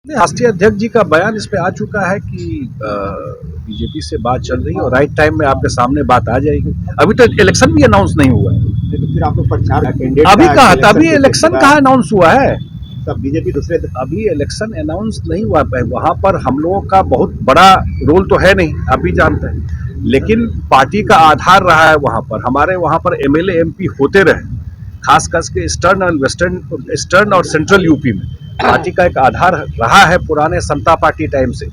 राष्ट्रीय अध्यक्ष जी का बयान इस पे आ चुका है कि बीजेपी से बात चल रही है और राइट टाइम में आपके सामने बात आ जाएगी। अभी तो इलेक्शन भी अनाउंस नहीं हुआ है। तो फिर आप लोग प्रचार कैंडिडेट अभी कहा था, अभी इलेक्शन कहाँ अनाउंस हुआ है? सब बीजेपी दूसरे अभी इलेक्शन अनाउंस नहीं हुआ है। वहां पर हम लोगों का बहुत बड़ा रोल तो है नहीं, आप भी जानते हैं, लेकिन पार्टी का आधार रहा है वहां पर। हमारे वहां पर एमएलए एमपी होते रहे, खास करके ईस्टर्न और वेस्टर्न, ईस्टर्न और सेंट्रल यूपी में पार्टी का एक आधार रहा है पुराने समता पार्टी टाइम से।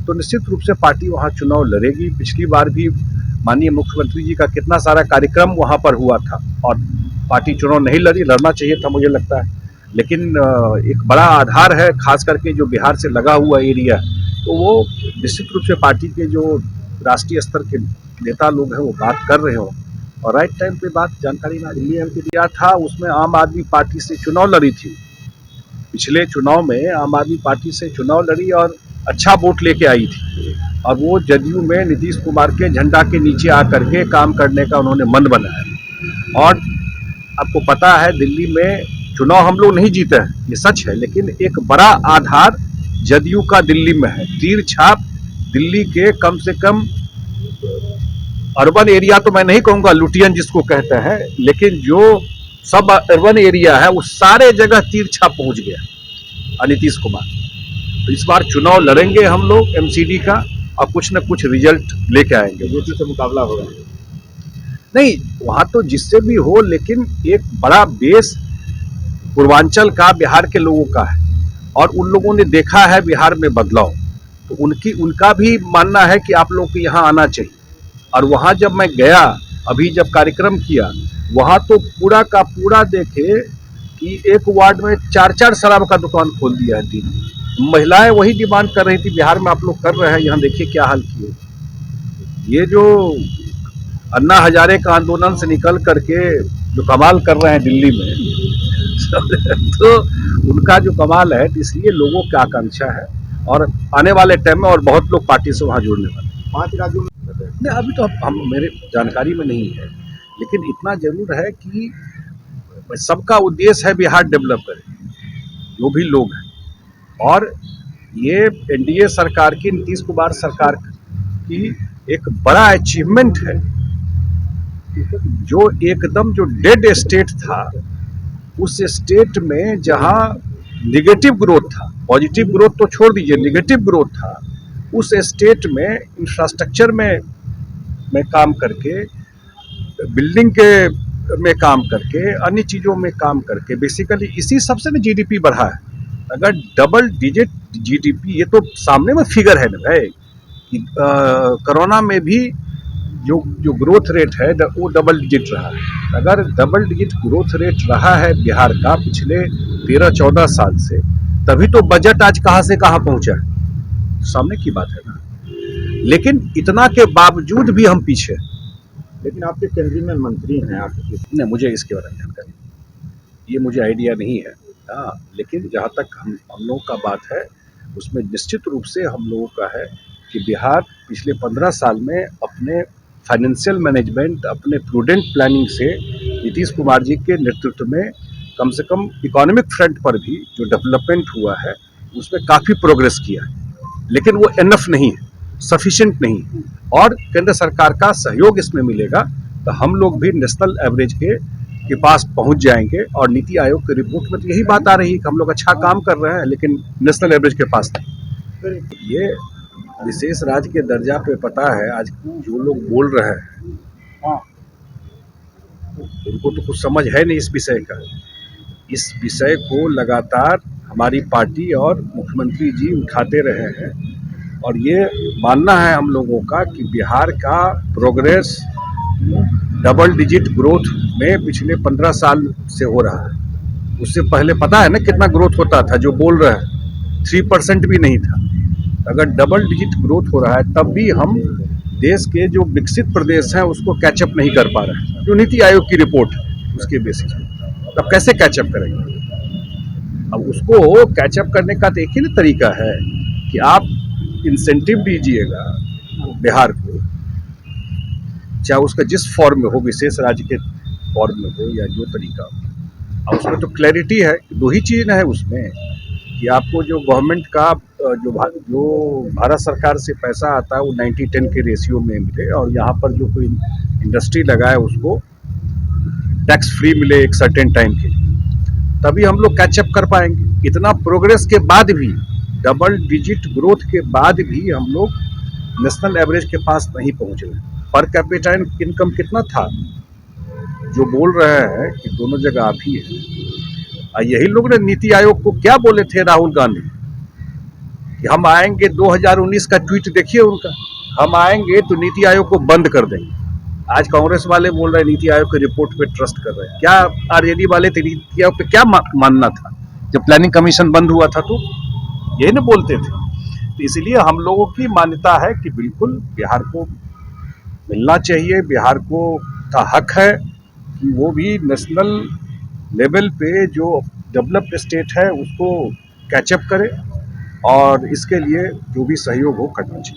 तो निश्चित रूप से पार्टी वहां चुनाव लड़ेगी। पिछली बार भी माननीय मुख्यमंत्री जी का कितना सारा कार्यक्रम वहां पर हुआ था और पार्टी चुनाव नहीं लड़ी, लड़ना चाहिए था मुझे लगता है। लेकिन एक बड़ा आधार है, खास करके जो बिहार से लगा हुआ एरिया, तो वो निश्चित रूप से पार्टी के जो राष्ट्रीय स्तर के नेता लोग हैं वो बात कर रहे हो और राइट टाइम पे बात जानकारी में दिल्ली एमपी दिया था। उसमें आम आदमी पार्टी से चुनाव लड़ी थी। पिछले चुनाव में आम आदमी पार्टी से चुनाव लड़ी और अच्छा वोट लेके आई थी। अब वो जदयू में नीतीश कुमार के झंडा के नीचे आकर के काम करने का उन्होंने मन बनाया। और आपको पता है दिल्ली में चुनाव हम लोग नहीं जीते हैं, ये सच है, लेकिन एक बड़ा आधार जदयू का दिल्ली में है। तीर छाप दिल्ली के कम से कम अर्बन एरिया तो मैं नहीं कहूँगा लुटियन जिसको कहते हैं, लेकिन जो सब अर्बन एरिया है उस सारे जगह तीर छाप पहुंच गया नीतीश कुमार। तो इस बार चुनाव लड़ेंगे हम लोग एमसीडी का और कुछ न कुछ रिजल्ट लेके आएंगे। बीजेपी से मुकाबला होगा नहीं, वहां तो जिससे भी हो, लेकिन एक बड़ा बेस पूर्वांचल का बिहार के लोगों का है और उन लोगों ने देखा है बिहार में बदलाव, तो उनका भी मानना है कि आप लोग को यहाँ आना चाहिए। और वहां जब मैं गया, अभी जब कार्यक्रम किया, वहां तो पूरा का पूरा देखे कि एक वार्ड में 4-4 शराब का दुकान खोल दिया है। दिन महिलाएं वही डिमांड कर रही थी, बिहार में आप लोग कर रहे हैं, यहाँ देखिए क्या हाल किए। ये जो अन्ना हजारे का आंदोलन से निकल करके जो कमाल कर रहे हैं दिल्ली में तो उनका जो कमाल है, इसलिए लोगों की आकांक्षा है और आने वाले टाइम में और बहुत लोग पार्टी से वहां जुड़ने वाले। 5 राज्यों में नहीं, अभी तो हम मेरे जानकारी में नहीं है, लेकिन इतना जरूर है कि सबका उद्देश्य है बिहार डेवलप करें, जो भी लोग हैं। और ये एनडीए सरकार की, नीतीश कुमार सरकार की एक बड़ा अचीवमेंट है। जो एकदम जो डेड स्टेट था, उस स्टेट में जहां निगेटिव ग्रोथ था, पॉजिटिव ग्रोथ तो छोड़ दीजिए, निगेटिव ग्रोथ था, उस स्टेट में इंफ्रास्ट्रक्चर में काम करके, बिल्डिंग के में काम करके, अन्य चीज़ों में काम करके, बेसिकली इसी सबसे ना जीडीपी बढ़ा है। अगर डबल डिजिट जीडीपी, ये तो सामने में फिगर है ना भाई कि कोरोना में भी जो ग्रोथ रेट है वो डबल डिजिट रहा है। अगर डबल डिजिट ग्रोथ रेट रहा है बिहार का पिछले 13-14 साल से, तभी तो बजट आज कहाँ से कहाँ पहुंचा है, सामने की बात है ना। लेकिन इतना के बावजूद भी हम पीछे। लेकिन आपके केंद्रीय में मंत्री हैं, आपके नहीं, मुझे इसके बारे में जानकारी, ये मुझे आइडिया नहीं है। हाँ, लेकिन जहाँ तक हम लोगों का बात है, उसमें निश्चित रूप से हम लोगों का है कि बिहार पिछले 15 साल में अपने फाइनेंशियल मैनेजमेंट, अपने प्रूडेंट प्लानिंग से नीतीश कुमार जी के नेतृत्व में कम से कम इकोनॉमिक फ्रंट पर भी जो डेवलपमेंट हुआ है उसमें काफ़ी प्रोग्रेस किया है। लेकिन वो इनफ नहीं है, सफिशिएंट नहीं, और केंद्र सरकार का सहयोग इसमें मिलेगा तो हम लोग भी नेशनल एवरेज के पास पहुंच जाएंगे। और नीति आयोग की रिपोर्ट में तो यही बात आ रही है कि हम लोग अच्छा काम कर रहे हैं, लेकिन नेशनल एवरेज के पास नहीं। ये विशेष राज्य के दर्जा पे पता है, आज जो लोग बोल रहे हैं, हाँ, उनको तो कुछ समझ है नहीं इस विषय का। इस विषय को लगातार हमारी पार्टी और मुख्यमंत्री जी उठाते रहे हैं और ये मानना है हम लोगों का कि बिहार का प्रोग्रेस डबल डिजिट ग्रोथ में पिछले 15 साल से हो रहा है। उससे पहले पता है ना कितना ग्रोथ होता था, जो बोल रहे हैं 3% भी नहीं था। अगर डबल डिजिट ग्रोथ हो रहा है तब भी हम देश के जो विकसित प्रदेश हैं उसको कैचअप नहीं कर पा रहे हैं। जो नीति आयोग की रिपोर्ट है उसके बेसिस पे, तब कैसे कैचअप करेंगे? अब उसको कैचअप करने का तो एक ही ना तरीका है कि आप इंसेंटिव दीजिएगा बिहार को, चाहे उसका जिस फॉर्म में हो, विशेष राज्य के फॉर्म में हो या जो तरीका हो। अब उसमें तो क्लैरिटी है, दो ही चीज़ है उसमें कि आपको जो गवर्नमेंट का जो भारत सरकार से पैसा आता है वो 90-10 के रेशियो में मिले, और यहाँ पर जो कोई इंडस्ट्री लगाए उसको टैक्स फ्री मिले एक सर्टेन टाइम के लिए, तभी हम लोग कैचअप कर पाएंगे। इतना प्रोग्रेस के बाद भी, डबल डिजिट ग्रोथ के बाद भी हम लोग नेशनल एवरेज के पास नहीं पहुंच रहे। पर कैपिटा इनकम कितना था, जो बोल रहे हैं कि दोनों जगह आप ही है। यही लोग ने नीति आयोग को क्या बोले थे, राहुल गांधी, कि हम आएंगे, 2019 का ट्वीट देखिए उनका, हम आएंगे तो नीति आयोग को बंद कर देंगे। आज कांग्रेस वाले बोल रहे हैं नीति आयोग की रिपोर्ट पे ट्रस्ट कर रहे हैं। क्या आरजेडी वाले थे नीति आयोग पे क्या मानना था जब प्लानिंग कमीशन बंद हुआ था? तो यही ना बोलते थे। तो इसलिए हम लोगों की मान्यता है कि बिल्कुल बिहार को मिलना चाहिए, बिहार को का हक है कि वो भी नेशनल लेवल पे जो डेवलप्ड स्टेट है उसको कैचअप करे, और इसके लिए जो भी सहयोग हो करना चाहिए।